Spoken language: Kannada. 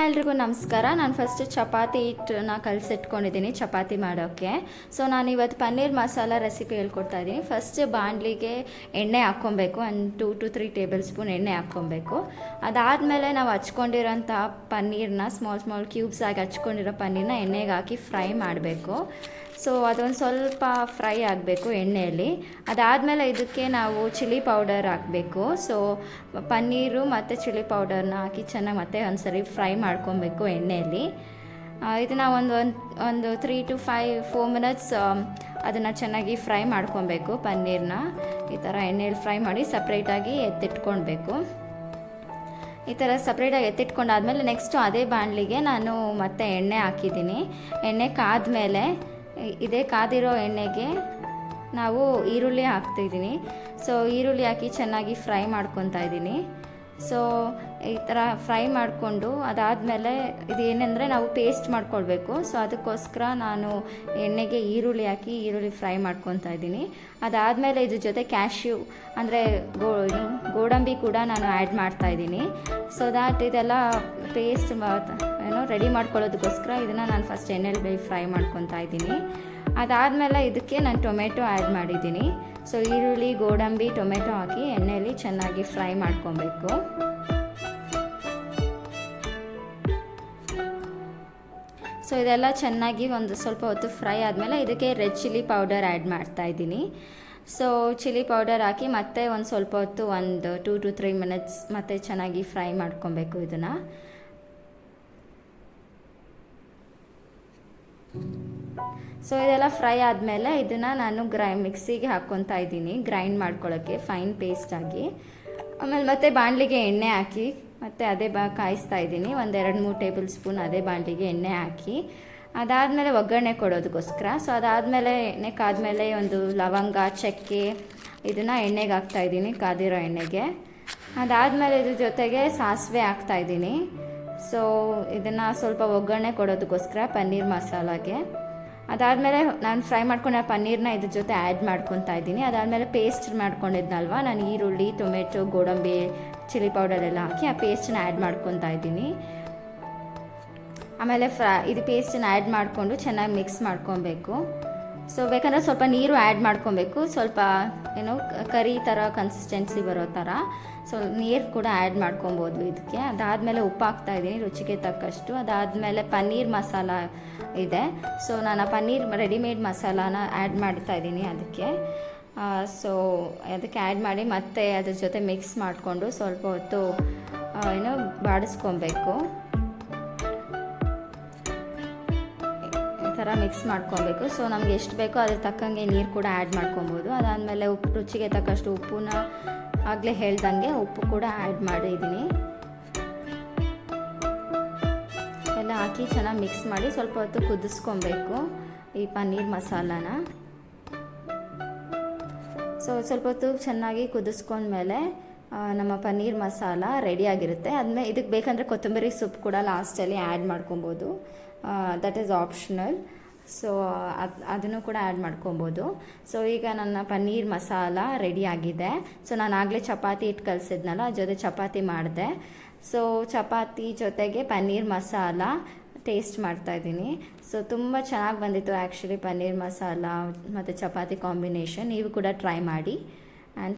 ಎಲ್ರಿಗೂ ನಮಸ್ಕಾರ. ನಾನು ಫಸ್ಟ್ ಚಪಾತಿ ಹಿಟ್ಟನ್ನ ಕಲಸಿಟ್ಕೊಂಡಿದ್ದೀನಿ ಚಪಾತಿ ಮಾಡೋಕ್ಕೆ. ಸೊ ನಾನು ಇವತ್ತು ಪನ್ನೀರ್ ಮಸಾಲ ರೆಸಿಪಿ ಹೇಳ್ಕೊಡ್ತಾ ಇದ್ದೀನಿ. ಫಸ್ಟ್ ಬಾಣಲಿಗೆ ಎಣ್ಣೆ ಹಾಕ್ಕೊಬೇಕು, ಒಂದು 2 to 3 ಟೇಬಲ್ ಸ್ಪೂನ್ ಎಣ್ಣೆ ಹಾಕ್ಕೊಬೇಕು. ಅದಾದಮೇಲೆ ನಾವು ಹಚ್ಕೊಂಡಿರೋಂಥ ಪನ್ನೀರನ್ನ ಸ್ಮಾಲ್ ಕ್ಯೂಬ್ಸ್ ಆಗಿ ಹಚ್ಕೊಂಡಿರೋ ಪನ್ನೀರನ್ನ ಎಣ್ಣೆಗೆ ಹಾಕಿ ಫ್ರೈ ಮಾಡಬೇಕು. ಸೊ ಅದೊಂದು ಸ್ವಲ್ಪ ಫ್ರೈ ಆಗಬೇಕು ಎಣ್ಣೆಯಲ್ಲಿ. ಅದಾದಮೇಲೆ ಇದಕ್ಕೆ ನಾವು ಚಿಲ್ಲಿ ಪೌಡರ್ ಹಾಕಬೇಕು. ಸೊ ಪನ್ನೀರು ಮತ್ತು ಚಿಲ್ಲಿ ಪೌಡರ್ನ ಹಾಕಿ ಚೆನ್ನಾಗಿ ಮತ್ತೆ ಒಂದ್ಸರಿ ಫ್ರೈ ಮಾಡ್ಕೊಬೇಕು ಎಣ್ಣೆಯಲ್ಲಿ. ಇದನ್ನು ಒಂದು 3 to 4 ಮಿನಿಟ್ಸ್ ಅದನ್ನು ಚೆನ್ನಾಗಿ ಫ್ರೈ ಮಾಡ್ಕೊಬೇಕು. ಪನ್ನೀರನ್ನ ಈ ಥರ ಎಣ್ಣೆಯಲ್ಲಿ ಫ್ರೈ ಮಾಡಿ ಸಪ್ರೇಟಾಗಿ ಎತ್ತಿಟ್ಕೊಳ್ಬೇಕು. ಈ ಥರ ಸಪ್ರೇಟಾಗಿ ಎತ್ತಿಟ್ಕೊಂಡಾದ್ಮೇಲೆ ನೆಕ್ಸ್ಟು ಅದೇ ಬಾಣಲಿಗೆ ನಾನು ಮತ್ತೆ ಎಣ್ಣೆ ಹಾಕಿದ್ದೀನಿ. ಎಣ್ಣೆ ಕಾದ್ಮೇಲೆ ಇದೇ ಕಾದಿರೋ ಎಣ್ಣೆಗೆ ನಾವು ಈರುಳ್ಳಿ ಹಾಕ್ತಿದ್ದೀನಿ. ಸೊ ಈರುಳ್ಳಿ ಹಾಕಿ ಚೆನ್ನಾಗಿ ಫ್ರೈ ಮಾಡ್ಕೊತಾ ಇದ್ದೀನಿ. ಸೊ ಈ ಥರ ಫ್ರೈ ಮಾಡಿಕೊಂಡು ಅದಾದಮೇಲೆ ಇದೇನೆಂದರೆ ನಾವು ಪೇಸ್ಟ್ ಮಾಡ್ಕೊಳ್ಬೇಕು. ಸೊ ಅದಕ್ಕೋಸ್ಕರ ನಾನು ಎಣ್ಣೆಗೆ ಈರುಳ್ಳಿ ಹಾಕಿ ಈರುಳ್ಳಿ ಫ್ರೈ ಮಾಡ್ಕೊತಾ ಇದ್ದೀನಿ. ಅದಾದಮೇಲೆ ಇದ್ರ ಜೊತೆ ಕ್ಯಾಶ್ಯೂ ಅಂದರೆ ಗೋಡಂಬಿ ಕೂಡ ನಾನು ಆ್ಯಡ್ ಮಾಡ್ತಾಯಿದ್ದೀನಿ. ಸೊ ದ್ಯಾಟ್ ಇದೆಲ್ಲ ಪೇಸ್ಟ್ ರೆಡಿ ಮಾಡ್ಕೊಳ್ಳೋದಕ್ಕೋಸ್ಕರ ಇದನ್ನು ನಾನು ಫಸ್ಟ್ ಎಣ್ಣೆಲಿ ಫ್ರೈ ಮಾಡ್ಕೊತಾ ಇದ್ದೀನಿ. ಅದಾದಮೇಲೆ ಇದಕ್ಕೆ ನಾನು ಟೊಮೆಟೊ ಆ್ಯಡ್ ಮಾಡಿದ್ದೀನಿ. ಸೊ ಈರುಳ್ಳಿ, ಗೋಡಂಬಿ, ಟೊಮೆಟೊ ಹಾಕಿ ಎಣ್ಣೆಯಲ್ಲಿ ಚೆನ್ನಾಗಿ ಫ್ರೈ ಮಾಡ್ಕೊಬೇಕು. ಸೊ ಇದೆಲ್ಲ ಚೆನ್ನಾಗಿ ಒಂದು ಸ್ವಲ್ಪ ಹೊತ್ತು ಫ್ರೈ ಆದಮೇಲೆ ಇದಕ್ಕೆ ರೆಡ್ ಚಿಲ್ಲಿ ಪೌಡರ್ ಆ್ಯಡ್ ಮಾಡ್ತಾಯಿದ್ದೀನಿ. ಸೊ ಚಿಲ್ಲಿ ಪೌಡರ್ ಹಾಕಿ ಮತ್ತೆ ಒಂದು ಸ್ವಲ್ಪ ಹೊತ್ತು ಒಂದು 2 to 3 ಮಿನಿಟ್ಸ್ ಮತ್ತೆ ಚೆನ್ನಾಗಿ ಫ್ರೈ ಮಾಡ್ಕೊಬೇಕು ಇದನ್ನು. ಸೊ ಇದೆಲ್ಲ ಫ್ರೈ ಆದಮೇಲೆ ಇದನ್ನು ನಾನು ಮಿಕ್ಸಿಗೆ ಹಾಕ್ಕೊತಾ ಇದ್ದೀನಿ ಗ್ರೈಂಡ್ ಮಾಡ್ಕೊಳ್ಳೋಕ್ಕೆ ಫೈನ್ ಪೇಸ್ಟಾಗಿ. ಆಮೇಲೆ ಮತ್ತೆ ಬಾಣಲಿಗೆ ಎಣ್ಣೆ ಹಾಕಿ ಮತ್ತು ಅದೇ ಕಾಯಿಸ್ತಾ ಇದ್ದೀನಿ. 1-2-3 ಟೇಬಲ್ ಸ್ಪೂನ್ ಅದೇ ಬಾಣಲಿಗೆ ಎಣ್ಣೆ ಹಾಕಿ ಅದಾದಮೇಲೆ ಒಗ್ಗರಣೆ ಕೊಡೋದಕ್ಕೋಸ್ಕರ. ಸೊ ಅದಾದಮೇಲೆ ಎಣ್ಣೆ ಕಾದ್ಮೇಲೆ ಒಂದು ಲವಂಗ, ಚಕ್ಕೆ ಇದನ್ನು ಎಣ್ಣೆಗೆ ಹಾಕ್ತಾಯಿದ್ದೀನಿ, ಕಾದಿರೋ ಎಣ್ಣೆಗೆ. ಅದಾದಮೇಲೆ ಇದ್ರ ಜೊತೆಗೆ ಸಾಸಿವೆ ಹಾಕ್ತಾಯಿದ್ದೀನಿ. ಸೊ ಇದನ್ನು ಸ್ವಲ್ಪ ಒಗ್ಗರಣೆ ಕೊಡೋದಕ್ಕೋಸ್ಕರ ಪನ್ನೀರ್ ಮಸಾಲಾಗೆ. ಅದಾದಮೇಲೆ ನಾನು ಫ್ರೈ ಮಾಡ್ಕೊಂಡ ಪನ್ನೀರನ್ನ ಇದ್ರ ಜೊತೆ ಆ್ಯಡ್ ಮಾಡ್ಕೊತಾ ಇದ್ದೀನಿ. ಅದಾದಮೇಲೆ ಪೇಸ್ಟ್ ಮಾಡ್ಕೊಂಡಿದ್ನಲ್ವ ನಾನು ಈರುಳ್ಳಿ, ಟೊಮೆಟೊ, ಗೋಡಂಬಿ, ಚಿಲ್ಲಿ ಪೌಡರ್ ಎಲ್ಲ ಹಾಕಿ ಆ ಪೇಸ್ಟನ್ನ ಆ್ಯಡ್ ಮಾಡ್ಕೊತಾ ಇದ್ದೀನಿ. ಆಮೇಲೆ ಇದು ಪೇಸ್ಟನ್ನ ಆ್ಯಡ್ ಮಾಡಿಕೊಂಡು ಚೆನ್ನಾಗಿ ಮಿಕ್ಸ್ ಮಾಡ್ಕೊಬೇಕು. ಸೊ ಬೇಕಂದರೆ ಸ್ವಲ್ಪ ನೀರು ಆ್ಯಡ್ ಮಾಡ್ಕೊಬೇಕು, ಸ್ವಲ್ಪ ಕರಿ ಥರ ಕನ್ಸಿಸ್ಟೆನ್ಸಿ ಬರೋ ಥರ. ಸೊ ನೀರು ಕೂಡ ಆ್ಯಡ್ ಮಾಡ್ಕೊಬೋದು ಇದಕ್ಕೆ. ಅದಾದಮೇಲೆ ಉಪ್ಪು ಹಾಕ್ತಾಯಿದ್ದೀನಿ ರುಚಿಗೆ ತಕ್ಕಷ್ಟು. ಅದಾದಮೇಲೆ ಪನ್ನೀರ್ ಮಸಾಲ ಇದೆ. ಸೊ ನಾನು ಆ ಪನ್ನೀರ್ ರೆಡಿಮೇಡ್ ಮಸಾಲಾನ ಆ್ಯಡ್ ಮಾಡ್ತಾಯಿದ್ದೀನಿ ಅದಕ್ಕೆ. ಸೊ ಅದಕ್ಕೆ ಆ್ಯಡ್ ಮಾಡಿ ಮತ್ತೆ ಅದ್ರ ಜೊತೆ ಮಿಕ್ಸ್ ಮಾಡಿಕೊಂಡು ಸ್ವಲ್ಪ ಹೊತ್ತು ಬಾಡಿಸ್ಕೊಬೇಕು. ಈ ಥರ ಮಿಕ್ಸ್ ಮಾಡ್ಕೊಬೇಕು. ಸೊ ನಮ್ಗೆ ಎಷ್ಟು ಬೇಕೋ ಅದ್ರ ತಕ್ಕಂಗೆ ನೀರು ಕೂಡ ಆ್ಯಡ್ ಮಾಡ್ಕೊಬೋದು. ಅದಾದಮೇಲೆ ರುಚಿಗೆ ತಕ್ಕಷ್ಟು ಉಪ್ಪನ್ನ ಆಗಲೇ ಹೇಳ್ದಂಗೆ ಉಪ್ಪು ಕೂಡ ಆ್ಯಡ್ ಮಾಡಿದ್ದೀನಿ. ಎಲ್ಲ ಹಾಕಿ ಚೆನ್ನಾಗಿ ಮಿಕ್ಸ್ ಮಾಡಿ ಸ್ವಲ್ಪ ಹೊತ್ತು ಕುದಿಸ್ಕೊಬೇಕು ಈ ಪನ್ನೀರ್ ಮಸಾಲಾನ. ಸೊ ಸ್ವಲ್ಪ ಹೊತ್ತು ಚೆನ್ನಾಗಿ ಕುದಿಸ್ಕೊಂಡ್ಮೇಲೆ ನಮ್ಮ ಪನ್ನೀರ್ ಮಸಾಲ ರೆಡಿಯಾಗಿರುತ್ತೆ. ಆದಮೇಲೆ ಇದಕ್ಕೆ ಬೇಕಂದರೆ ಕೊತ್ತಂಬರಿ ಸೊಪ್ಪು ಕೂಡ ಲಾಸ್ಟಲ್ಲಿ ಆ್ಯಡ್ ಮಾಡ್ಕೊಬೋದು. That is optional. ಸೊ ಅದನ್ನು ಕೂಡ ಆ್ಯಡ್ ಮಾಡ್ಕೊಬೋದು. ಸೊ ಈಗ ನನ್ನ ಪನ್ನೀರ್ ಮಸಾಲ ರೆಡಿಯಾಗಿದೆ. ಸೊ ನಾನು ಆಗಲೇ ಚಪಾತಿ ಹಿಟ್ಟು ಕಲಸಿದ್ನಲ್ಲ ಅದ್ರ ಜೊತೆ ಚಪಾತಿ ಮಾಡಿದೆ. ಸೊ ಚಪಾತಿ ಜೊತೆಗೆ ಪನ್ನೀರ್ ಮಸಾಲ ಟೇಸ್ಟ್ ಮಾಡ್ತಾಯಿದ್ದೀನಿ. ಸೊ ತುಂಬ ಚೆನ್ನಾಗಿ ಬಂದಿತ್ತು ಆ್ಯಕ್ಚುಲಿ ಪನ್ನೀರ್ ಮಸಾಲ ಮತ್ತು ಚಪಾತಿ ಕಾಂಬಿನೇಷನ್. ನೀವು ಕೂಡ ಟ್ರೈ ಮಾಡಿ.